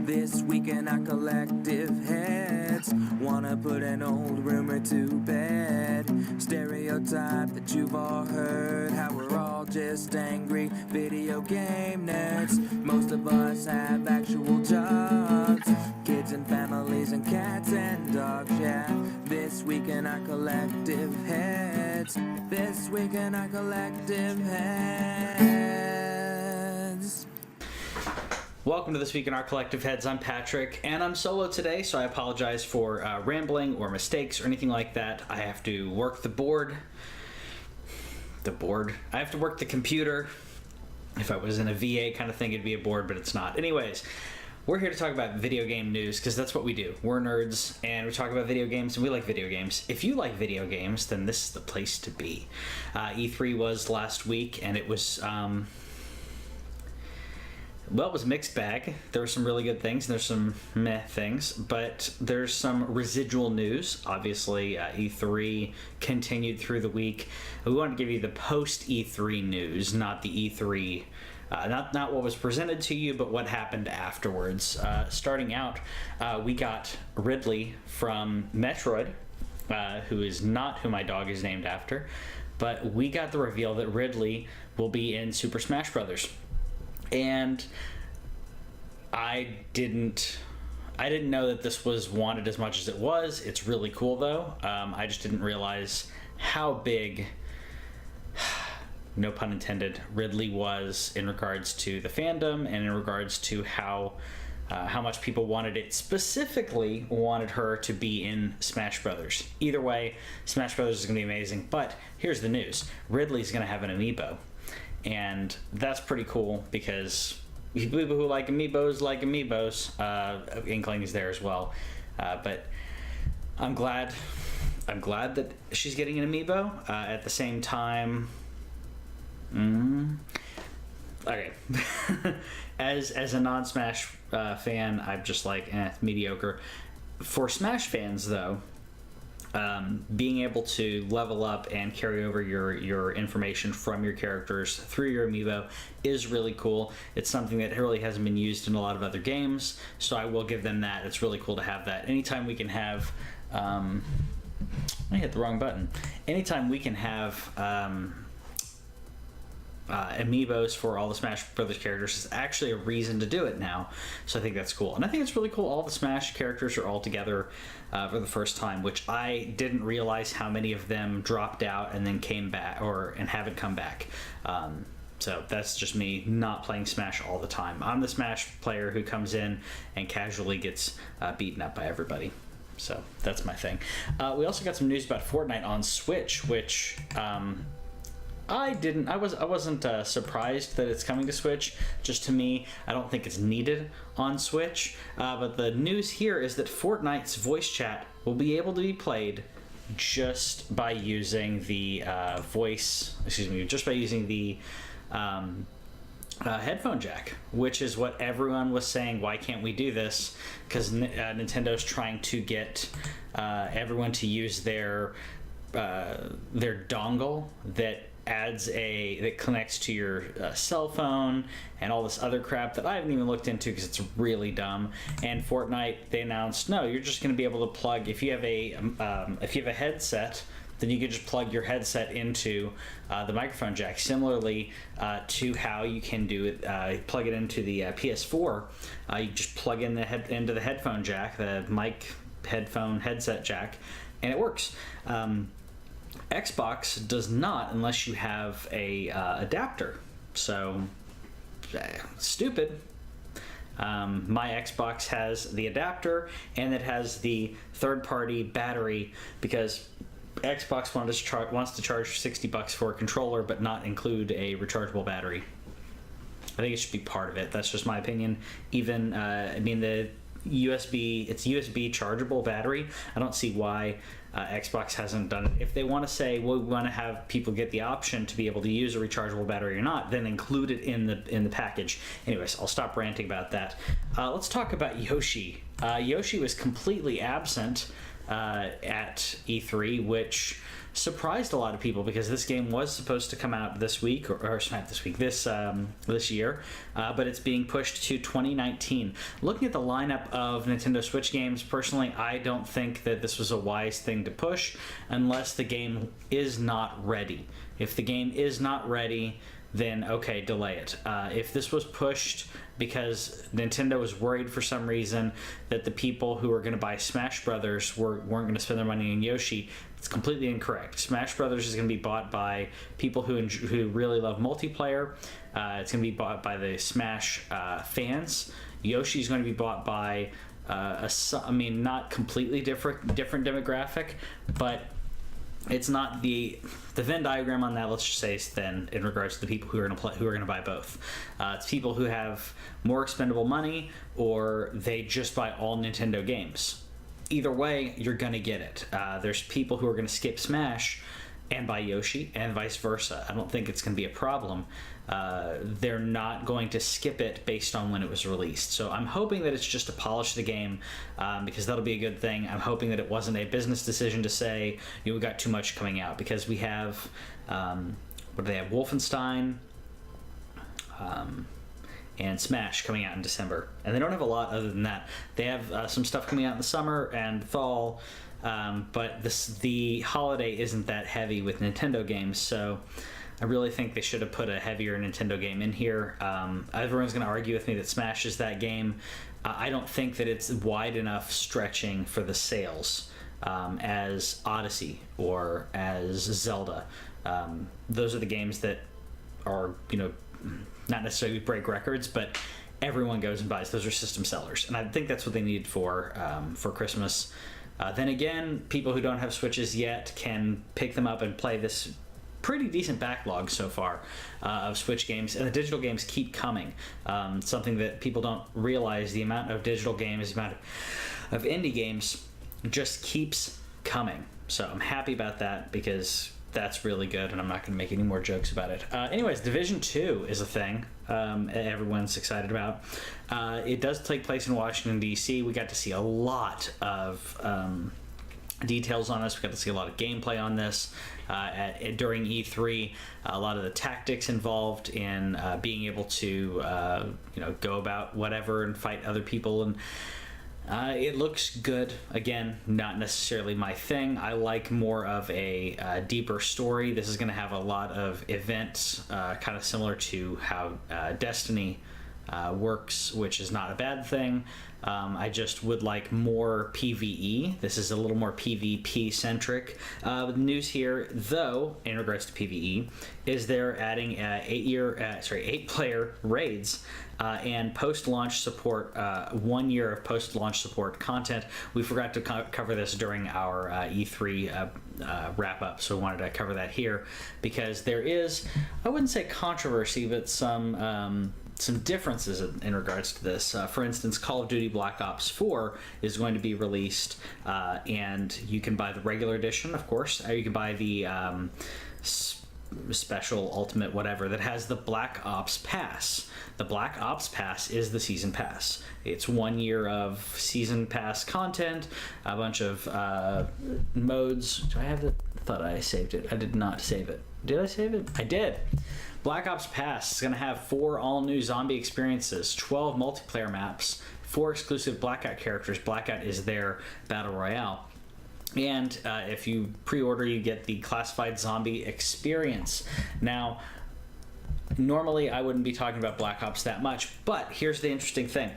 This week in our collective heads, wanna put an old rumor to bed. Stereotype that you've all heard, how we're all just angry video game nerds. Most of us have actual jobs, kids and families and cats and dogs, yeah. This week in our collective heads, this week in our collective heads. Welcome to This Week in Our Collective Heads. I'm Patrick, and I'm solo today, so I apologize for rambling or mistakes or anything like that. I have to work the board. I have to work the computer. If I was in a VA kind of thing, it'd be a board, but it's not. Anyways, we're here to talk about video game news, because that's what we do. We're nerds, and we talk about video games, and we like video games. If you like video games, then this is the place to be. E3 was last week, and it was... Well, it was a mixed bag. There were some really good things, and there's some meh things, but there's some residual news. Obviously, E3 continued through the week. We wanted to give you the post-E3 news, not the E3, not what was presented to you, but what happened afterwards. Starting out, we got Ridley from Metroid, who is not who my dog is named after, but we got the reveal that Ridley will be in Super Smash Bros. And I didn't know that this was wanted as much as it was. It's really cool though. I just didn't realize how big, no pun intended, Ridley was in regards to the fandom and in regards to how much people wanted it. Specifically wanted her to be in Smash Brothers. Either way, Smash Brothers is going to be amazing. But here's the news. Ridley's going to have an amiibo. And that's pretty cool because people who like amiibos like amiibos. Inkling is there as well, but I'm glad that she's getting an amiibo. At the same time, okay, as a non-Smash fan, I'm just like mediocre. For Smash fans, though. Being able to level up and carry over your information from your characters through your amiibo is really cool. It's something that really hasn't been used in a lot of other games, so I will give them that. It's really cool to have that. Anytime we can have... I hit the wrong button. Anytime we can have... amiibos for all the Smash Brothers characters is actually a reason to do it now, so I think that's cool. And I think it's really cool all the Smash characters are all together for the first time, which I didn't realize how many of them dropped out and then came back and haven't come back. So that's just me not playing Smash all the time. I'm the Smash player who comes in and casually gets beaten up by everybody. So that's my thing. We also got some news about Fortnite on Switch, which I wasn't surprised that it's coming to Switch. Just to me, I don't think it's needed on Switch. But the news here is that Fortnite's voice chat will be able to be played just by using the headphone jack, which is what everyone was saying. Why can't we do this? Because Nintendo's trying to get everyone to use their dongle that connects to your cell phone and all this other crap that I haven't even looked into because it's really dumb. And Fortnite, they announced, no, you're just going to be able to plug, if you have a headset, then you can just plug your headset into the microphone jack. Similarly to how you can do it, plug it into the PS4. You just plug in into the headphone jack, the mic headphone headset jack, and it works. Xbox does not unless you have a adapter. So stupid. My Xbox has the adapter and it has the third-party battery because Xbox wants to charge $60 for a controller but not include a rechargeable battery. I think it should be part of it. That's just my opinion. Even the it's USB chargeable battery. I don't see why Xbox hasn't done it. If they want to say, well, we want to have people get the option to be able to use a rechargeable battery or not, then include it in the package. Anyways, I'll stop ranting about that. Let's talk about Yoshi. Yoshi was completely absent at E3, which surprised a lot of people because this game was supposed to come out this week, or not this week, this year, but it's being pushed to 2019. Looking at the lineup of Nintendo Switch games, personally, I don't think that this was a wise thing to push unless the game is not ready. If the game is not ready, then okay, delay it. If this was pushed because Nintendo was worried for some reason that the people who were going to buy Smash Brothers weren't going to spend their money on Yoshi, it's completely incorrect. Smash Brothers is going to be bought by people who really love multiplayer. It's going to be bought by the Smash fans. Yoshi is going to be bought by not completely different demographic, but it's not the Venn diagram on that. Let's just say is thin in regards to the people who are going to buy both. It's people who have more expendable money, or they just buy all Nintendo games. Either way, you're going to get it. There's people who are going to skip Smash and buy Yoshi, and vice versa. I don't think it's going to be a problem. They're not going to skip it based on when it was released. So I'm hoping that it's just to polish the game, because that'll be a good thing. I'm hoping that it wasn't a business decision to say, we got too much coming out, because we have, what do they have? Wolfenstein, and Smash coming out in December. And they don't have a lot other than that. They have some stuff coming out in the summer and fall, but the holiday isn't that heavy with Nintendo games, so I really think they should have put a heavier Nintendo game in here. Everyone's going to argue with me that Smash is that game. I don't think that it's wide enough stretching for the sales as Odyssey or as Zelda. Those are the games that are, not necessarily break records, but everyone goes and buys. Those are system sellers, and I think that's what they need for Christmas. Then again, people who don't have Switches yet can pick them up and play this pretty decent backlog so far of Switch games, and the digital games keep coming. Something that people don't realize, the amount of digital games, the amount of indie games just keeps coming. So I'm happy about that, because that's really good, and I'm not going to make any more jokes about it. Anyways, Division 2 is a thing everyone's excited about. It does take place in Washington, D.C. We got to see a lot of details on this. We got to see a lot of gameplay on this during E3. A lot of the tactics involved in being able to go about whatever and fight other people, and it looks good. Again, not necessarily my thing. I like more of a deeper story. This is going to have a lot of events, kind of similar to how Destiny works, which is not a bad thing. I just would like more PvE. This is a little more PvP centric. The news here, though, in regards to PvE, is they're adding 8-player raids and post-launch support, 1 year of post-launch support content. We forgot to cover this during our E3 wrap-up, so we wanted to cover that here, because there is, I wouldn't say controversy, but some differences in regards to this. For instance, Call of Duty Black Ops 4 is going to be released, and you can buy the regular edition, of course, or you can buy the special, ultimate, whatever, that has the Black Ops Pass. The Black Ops Pass is the Season Pass. It's 1 year of Season Pass content, a bunch of modes. Do I have it? I thought I saved it. I did not save it. Did I save it? I did. Black Ops Pass is going to have 4 all-new zombie experiences, 12 multiplayer maps, 4 exclusive Blackout characters. Blackout is their battle royale. And if you pre-order, you get the classified zombie experience. Now, normally I wouldn't be talking about Black Ops that much, but here's the interesting thing.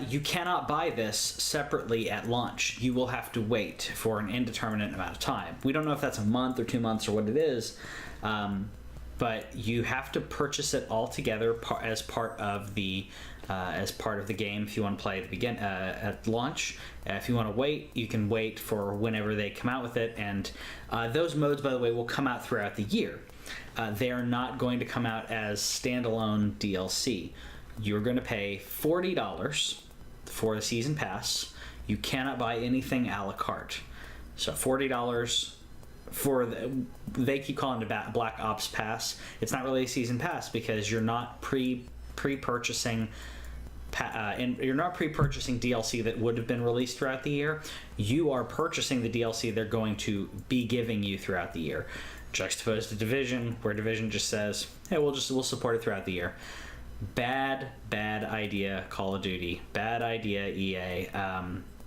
You cannot buy this separately at launch. You will have to wait for an indeterminate amount of time. We don't know if that's a month or 2 months or what it is, but you have to purchase it all together as part of the game if you want to play at launch. If you want to wait, you can wait for whenever they come out with it, and those modes, by the way, will come out throughout the year. They are not going to come out as standalone DLC. You're going to pay $40 for the season pass. You cannot buy anything a la carte. So $40 for they keep calling it Black Ops Pass. It's not really a season pass because you're not pre-purchasing and you're not pre-purchasing DLC that would have been released throughout the year. You are purchasing the DLC they're going to be giving you throughout the year. Juxtaposed to Division, where Division just says, hey, we'll support it throughout the year. Bad idea, Call of Duty. Bad idea, EA.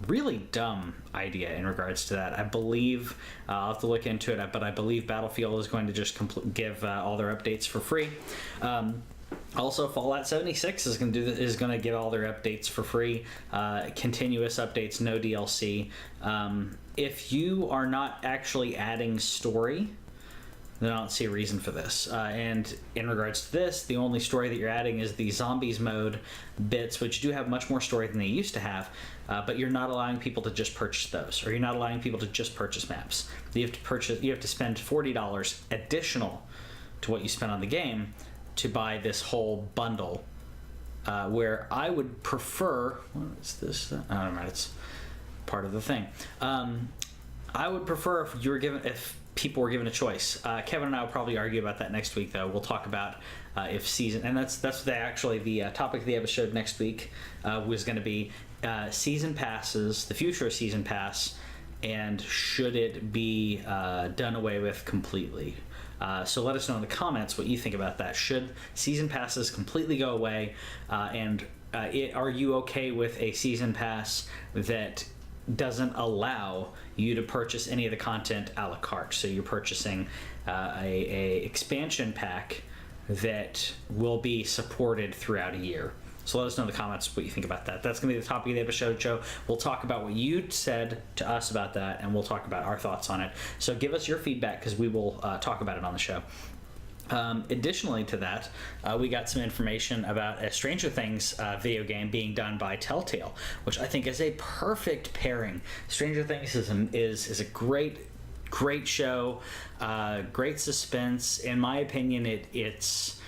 Really dumb idea in regards to that. I believe, I'll have to look into it, but I believe Battlefield is going to just give all their updates for free. Also, Fallout 76 is going to give all their updates for free. Continuous updates, no DLC. If you are not actually adding story, then I don't see a reason for this. And in regards to this, the only story that you're adding is the zombies mode bits, which do have much more story than they used to have, but you're not allowing people to just purchase those, or you're not allowing people to just purchase maps. You have to spend $40 additional to what you spend on the game to buy this whole bundle, where I would prefer, what is this? I don't know, it's part of the thing. I would prefer if people were given a choice. Kevin and I will probably argue about that next week, though. We'll talk about if season, and that's the topic of the episode next week was going to be season passes, the future of season pass, and should it be done away with completely. So let us know in the comments what you think about that. Should season passes completely go away, and are you okay with a season pass that doesn't allow you to purchase any of the content a la carte? So you're purchasing a expansion pack that will be supported throughout a year. So let us know in the comments what you think about that. That's going to be the topic of the episode, Joe. We'll talk about what you said to us about that, and we'll talk about our thoughts on it. So give us your feedback, because we will talk about it on the show. Additionally to that, we got some information about a Stranger Things video game being done by Telltale, which I think is a perfect pairing. Stranger Things is a great show, great suspense. In my opinion, it's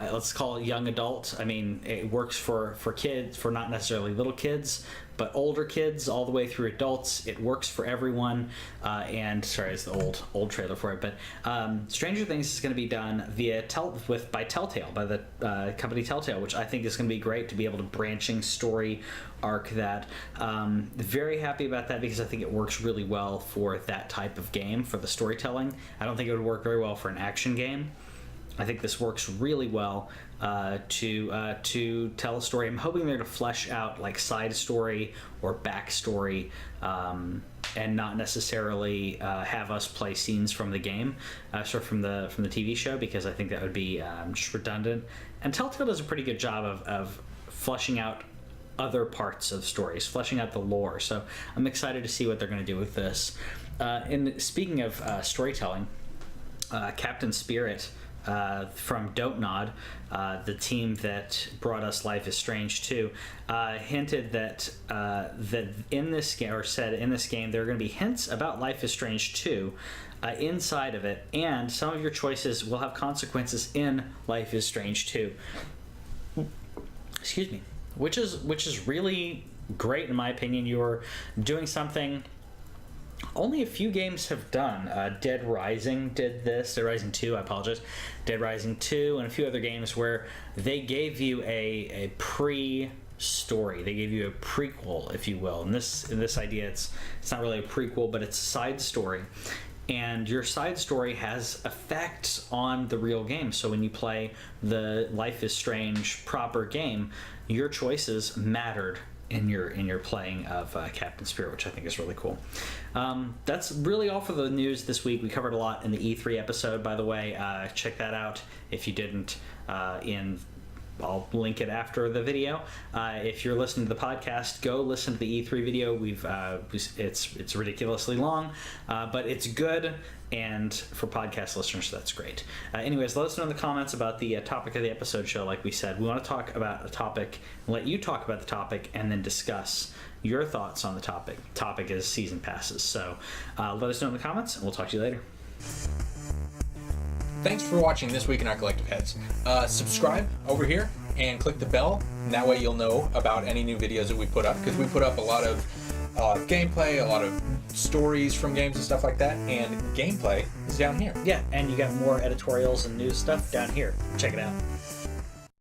let's call it young adult. I mean, it works for kids, for not necessarily little kids, but older kids all the way through adults. It works for everyone. And sorry, it's the old trailer for it, but Stranger Things is going to be done by Telltale, by the company Telltale, which I think is going to be great to be able to branching story arc that. Very happy about that, because I think it works really well for that type of game, for the storytelling. I don't think it would work very well for an action game. I think this works really well to tell a story. I'm hoping they're to flesh out like side story or backstory, and not necessarily have us play scenes from the game, from the TV show, because I think that would be just redundant. And Telltale does a pretty good job of fleshing out other parts of stories, fleshing out the lore. So I'm excited to see what they're going to do with this. And speaking of storytelling, Captain Spirit from Don't Nod, the team that brought us Life is Strange 2, hinted that in this game, or said in this game, there are going to be hints about Life is Strange 2 inside of it, and some of your choices will have consequences in Life is Strange 2. Excuse me. Which is really great in my opinion. You're doing something only a few games have done. Dead Rising did this. Dead Rising 2, I apologize. Dead Rising 2 and a few other games where they gave you a pre-story. They gave you a prequel, if you will. In this idea, it's not really a prequel, but it's a side story. And your side story has effects on the real game. So when you play the Life is Strange proper game, your choices mattered in your playing of Captain Spirit, which I think is really cool. That's really all for the news this week. We covered a lot in the E3 episode, by the way. Check that out if you didn't. I'll link it after the video. If you're listening to the podcast, go listen to the E3 video. It's ridiculously long, but it's good, and for podcast listeners, that's great. Anyways, let us know in the comments about the topic of the episode show. Like we said, we want to talk about a topic, let you talk about the topic, and then discuss your thoughts on the topic. Topic is season passes. So let us know in the comments, and we'll talk to you later. Thanks for watching This Week in Our Collective Heads. Subscribe over here and click the bell, and that way you'll know about any new videos that we put up, because we put up a lot of gameplay, a lot of stories from games and stuff like that, and gameplay is down here. Yeah, and you got more editorials and news stuff down here. Check it out.